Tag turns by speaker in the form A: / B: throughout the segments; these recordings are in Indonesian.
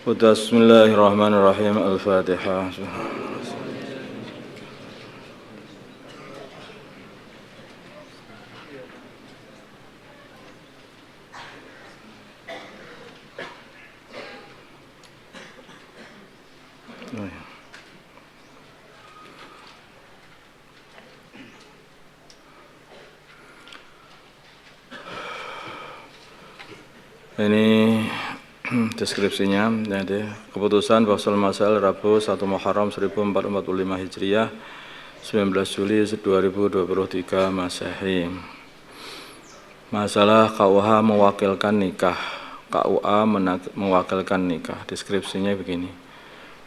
A: Bismillahirrahmanirrahim. Al-Fatihah. Ini deskripsinya, jadi keputusan Fathul Masail Rabu 1 Muharram 1445 Hijriah 19 Juli 2023 Masehi. Masalah KUH mewakilkan nikah. KUA mewakilkan nikah. Deskripsinya begini.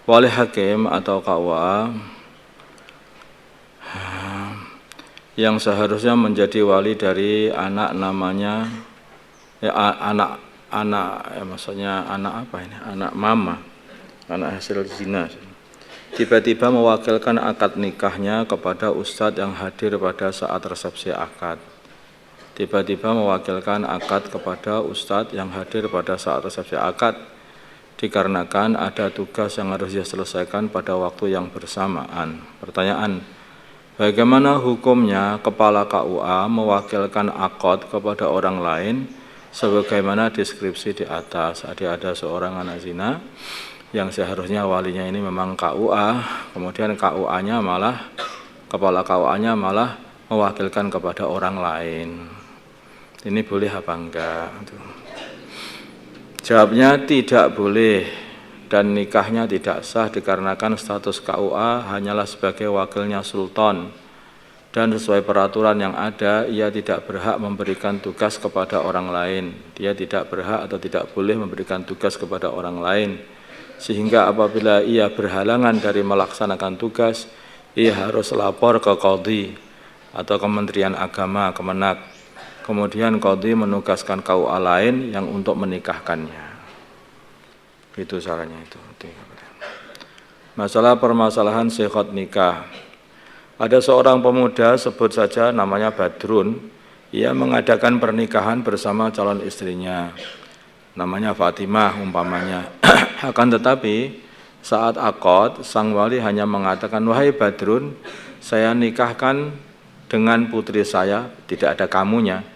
A: Wali hakim atau KUA yang seharusnya menjadi wali dari anak namanya maksudnya anak apa ini? Anak mama, anak hasil zina. Tiba-tiba mewakilkan akad nikahnya kepada ustadz yang hadir pada saat resepsi akad. Tiba-tiba mewakilkan akad kepada ustadz yang hadir pada saat resepsi akad, dikarenakan ada tugas yang harus dia selesaikan pada waktu yang bersamaan. Pertanyaan, bagaimana hukumnya kepala KUA mewakilkan akad kepada orang lain sebagaimana deskripsi di atas? Ada seorang anak zina yang seharusnya walinya ini memang KUA, kemudian KUA-nya malah, kepala KUA-nya malah mewakilkan kepada orang lain. Ini boleh apa enggak? Jawabnya tidak boleh, dan nikahnya tidak sah dikarenakan status KUA hanyalah sebagai wakilnya sultan. Dan sesuai peraturan yang ada, ia tidak berhak memberikan tugas kepada orang lain. Dia tidak berhak atau tidak boleh memberikan tugas kepada orang lain. Sehingga apabila ia berhalangan dari melaksanakan tugas, ia harus lapor ke Qadhi atau Kementerian Agama, Kemenak. Kemudian Qadhi menugaskan KUA lain yang untuk menikahkannya. Itu caranya itu. Masalah permasalahan siqat nikah. Ada seorang pemuda, sebut saja namanya Badrun, ia mengadakan pernikahan bersama calon istrinya, namanya Fatimah umpamanya. Akan tetapi saat akad, sang wali hanya mengatakan, wahai Badrun, saya nikahkan dengan putri saya, tidak ada kamunya.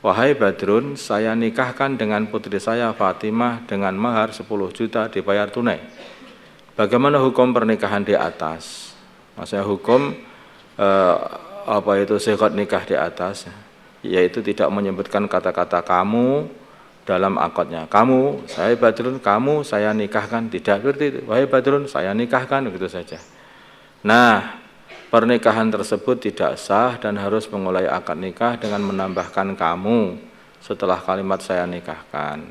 A: Wahai Badrun, saya nikahkan dengan putri saya Fatimah dengan mahar 10 juta dibayar tunai. Bagaimana hukum pernikahan di atas? Maksudnya hukum siqat nikah di atas, yaitu tidak menyebutkan kata-kata kamu dalam akadnya. Kamu, saya Badrun, kamu saya nikahkan, tidak seperti itu. Wahai Badrun, saya nikahkan, begitu saja. Nah, pernikahan tersebut tidak sah dan harus memulai akad nikah dengan menambahkan kamu setelah kalimat saya nikahkan.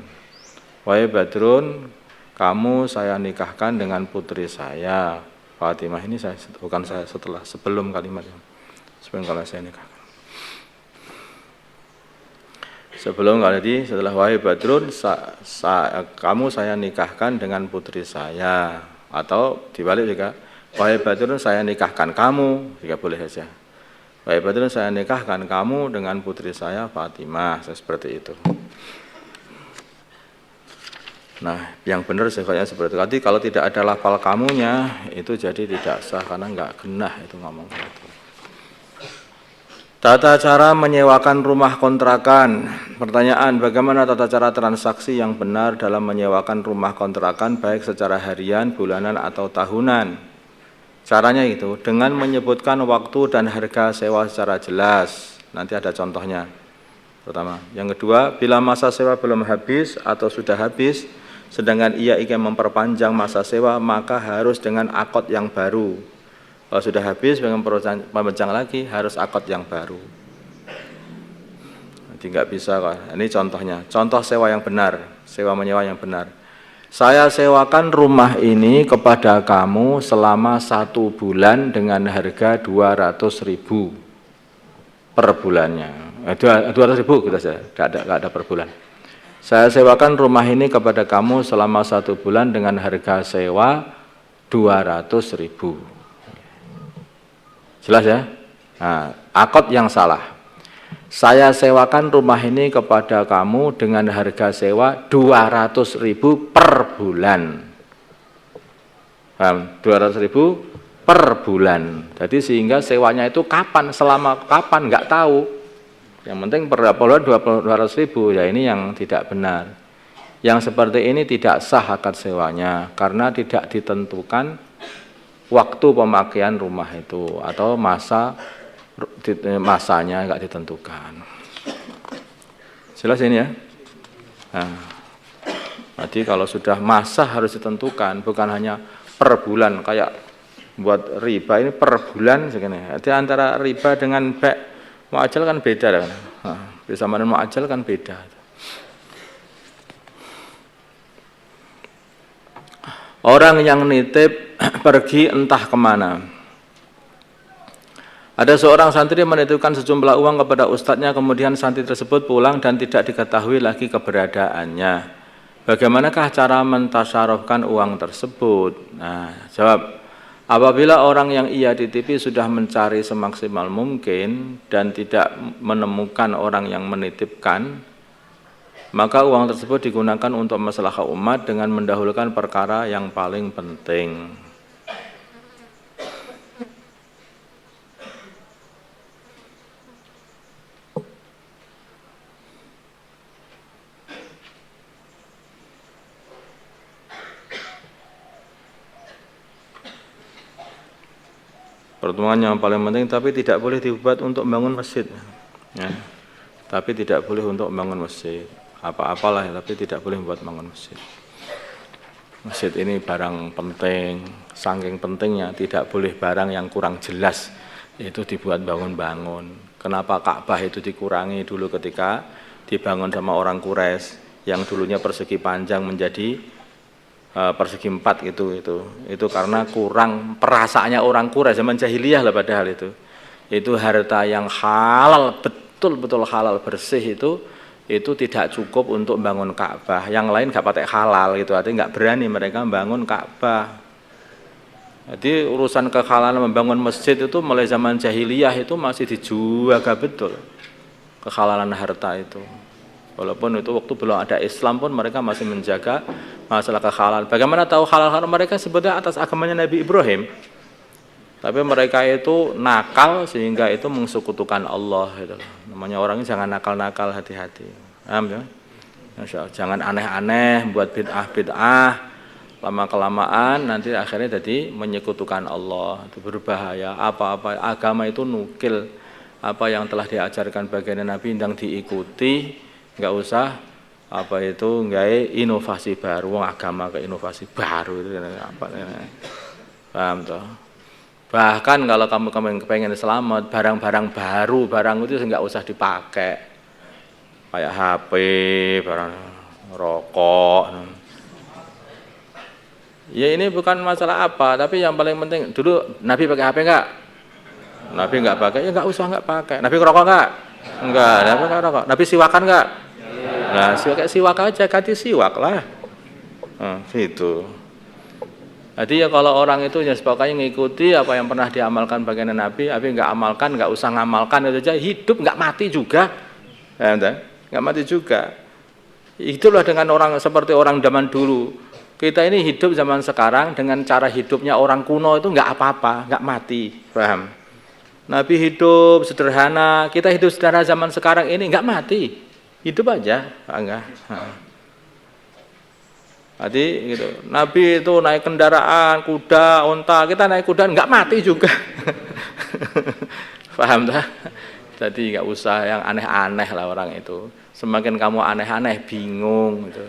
A: Wahai Badrun, kamu saya nikahkan dengan putri saya Fatimah. Ini saya bukan saya sebelum kalimatnya. Sebelum kalau saya nikahkan. Sebelum kali setelah wahai Badrun, kamu saya nikahkan dengan putri saya, atau dibalik juga, wahai Badrun saya nikahkan kamu, jika boleh saja. Wahai Badrun saya nikahkan kamu dengan putri saya Fatimah, seperti itu. Nah, yang benar sifatnya seperti itu. Nanti kalau tidak ada lafal kamunya, itu jadi tidak sah karena enggak genah itu ngomong itu. Tata cara menyewakan rumah kontrakan. Pertanyaan, bagaimana tata cara transaksi yang benar dalam menyewakan rumah kontrakan baik secara harian, bulanan atau tahunan? Caranya itu dengan menyebutkan waktu dan harga sewa secara jelas. Nanti ada contohnya. Pertama, yang kedua, bila masa sewa belum habis atau sudah habis, sedangkan ia ingin memperpanjang masa sewa, maka harus dengan akad yang baru. Kalau sudah habis, ingin memperpanjang lagi, harus akad yang baru. Nanti nggak bisa kok. Ini contohnya, contoh sewa yang benar, sewa menyewa yang benar. Saya sewakan rumah ini kepada kamu selama 1 bulan dengan harga 200.000 per bulannya. 200.000 kita saja, nggak ada per bulan. Saya sewakan rumah ini kepada kamu selama 1 bulan dengan harga sewa 200.000. Jelas ya? Nah, akad yang salah. Saya sewakan rumah ini kepada kamu dengan harga sewa 200.000 per bulan. Paham? 200.000 per bulan. Jadi sehingga sewanya itu kapan, selama kapan nggak tahu. Yang penting per bulan 200.000, ya ini yang tidak benar. Yang seperti ini tidak sah akad sewanya karena tidak ditentukan waktu pemakaian rumah itu atau masanya nggak ditentukan. Jelas ini ya. Nah, jadi kalau sudah masa harus ditentukan, bukan hanya per bulan kayak buat riba ini per bulan segini. Jadi antara riba dengan mu'ajjal kan beda kan. Nah, bisa mana mu'ajjal kan beda. Orang yang nitip pergi entah kemana. Ada seorang santri menitipkan sejumlah uang kepada ustadznya, kemudian santri tersebut pulang dan tidak diketahui lagi keberadaannya. Bagaimanakah cara mentasyarufkan uang tersebut? Nah, jawab. Apabila orang yang ia titipi sudah mencari semaksimal mungkin dan tidak menemukan orang yang menitipkan, maka uang tersebut digunakan untuk masalah umat dengan mendahulukan perkara yang paling penting. Pertemuan yang paling penting, tapi tidak boleh dibuat untuk membangun masjid. Ya. Tapi tidak boleh untuk membangun masjid. Apa-apalah, tapi tidak boleh membuat bangun masjid. Masjid ini barang penting, saking pentingnya tidak boleh barang yang kurang jelas itu dibuat bangun-bangun. Kenapa Ka'bah itu dikurangi dulu ketika dibangun sama orang Quraisy yang dulunya persegi panjang menjadi persegi 4 itu karena kurang perasaannya orang Quraisy zaman jahiliyah lah, padahal itu harta yang halal, betul-betul halal bersih itu tidak cukup untuk bangun Ka'bah. Yang lain nggak pakai halal gitu, artinya nggak berani mereka bangun Ka'bah. Jadi urusan kehalalan membangun masjid itu mulai zaman jahiliyah itu masih dijaga betul, kehalalan harta itu. Walaupun itu waktu belum ada Islam pun mereka masih menjaga masalah kehalalan. Bagaimana tahu halal? Mereka sebetulnya atas agamanya Nabi Ibrahim. Tapi mereka itu nakal sehingga itu mensekutukan Allah gitu. Namanya orang ini jangan nakal-nakal, hati-hati. Paham ya? Jangan aneh-aneh buat bid'ah. Lama-kelamaan nanti akhirnya jadi menyekutukan Allah. Itu berbahaya. Apa-apa agama itu nukil apa yang telah diajarkan bagian Nabi yang diikuti, enggak usah enggak inovasi baru. Agama ke inovasi baru itu apa? Paham toh? Bahkan kalau kamu pengen selamat, barang-barang baru, barang itu enggak usah dipakai. Kayak HP, barang rokok. Ya ini bukan masalah apa, tapi yang paling penting dulu Nabi pakai HP enggak? Nabi enggak pakai, ya enggak usah enggak pakai. Nabi ngerokok enggak? Enggak, Nabi enggak rokok. Nabi siwakan enggak? Nah, siwak aja, ganti siwak lah. Gitu. Jadi ya kalau orang itu ya sepokoknya mengikuti apa yang pernah diamalkan bagian Nabi, tapi enggak amalkan, enggak usah ngamalkan itu aja, hidup enggak mati juga. Ya, enggak mati juga. Itulah dengan orang seperti orang zaman dulu. Kita ini hidup zaman sekarang dengan cara hidupnya orang kuno itu enggak apa-apa, enggak mati. Paham? Nabi hidup sederhana, kita hidup sederhana zaman sekarang ini enggak mati. Hidup aja, enggak. Jadi gitu. Nabi itu naik kendaraan, kuda, unta, kita naik kuda enggak mati juga. Paham tak? Jadi enggak usah yang aneh-aneh lah orang itu. Semakin kamu aneh-aneh, bingung gitu.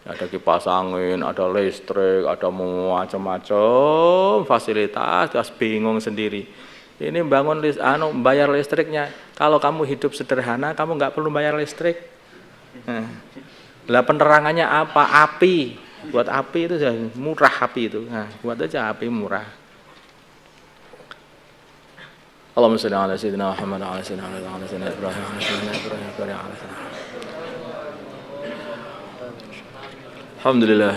A: Ada kipas angin, ada listrik, ada macam-macam fasilitas, terus bingung sendiri. Ini bangun bayar listriknya. Kalau kamu hidup sederhana, kamu nggak perlu bayar listrik. Lah penerangannya apa? Api. Buat api itu murah api itu. Nah, buat aja api murah. Allahumma shalli ala sayyidina Muhammad wa ala sayyidina Ibrahim wa ala sayyidina Ibrahim. Alhamdulillah.